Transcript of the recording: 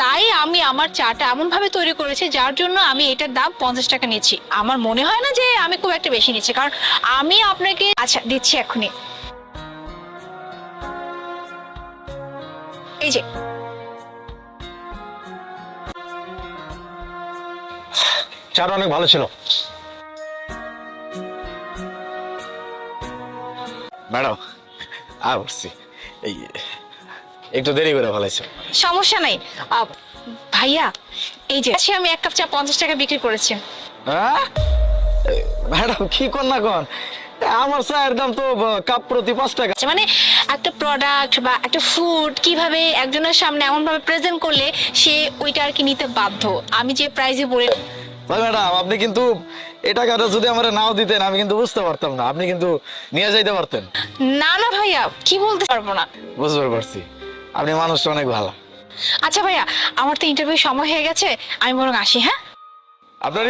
তাই আমি আমার চাটা এমন ভাবে তৈরি করেছি যার জন্য আমি এটার দাম 50 টাকা নিচ্ছি। আমার মনে হয় না যে আমি খুব একটা বেশি নিচ্ছি, কারণ আমি আপনাকে আচ্ছা দিচ্ছি এখনই। এই যে চাটা অনেক ভালো ছিল ম্যাডাম। বসছি এই একটু দেরি করে ফেলাইছে। সমস্যা নাই। ভাইয়া এই যে আচ্ছা, আমি 1 কাপ চা 50 টাকা বিক্রি করেছি। হ্যাঁ ম্যাডাম কি কর না কন, আমার চায়ের দাম তো কাপ প্রতি 5 টাকা। আচ্ছা, মানে একটা প্রোডাক্ট বা একটা ফুড কিভাবে একজনের সামনে এমন ভাবে প্রেজেন্ট করলে সে ওইটা আর কি নিতে বাধ্য। আমি যে প্রাইজে বলে ম্যাডাম আপনি কিন্তু এই টাকাটা যদি আমার নাও দিতেন আমি কিন্তু বুঝতে পারতাম না, আপনি কিন্তু নিয়ে যাইতে পারতেন। না না ভাইয়া, কি বলতে পারবো না। বুঝতে পারছি আপনি মানুষটা অনেক ভালো। আচ্ছা ভাইয়া, আমার তো ইন্টারভিউ সময় হয়ে গেছে, আমি বরং আসি। হ্যাঁ আপনার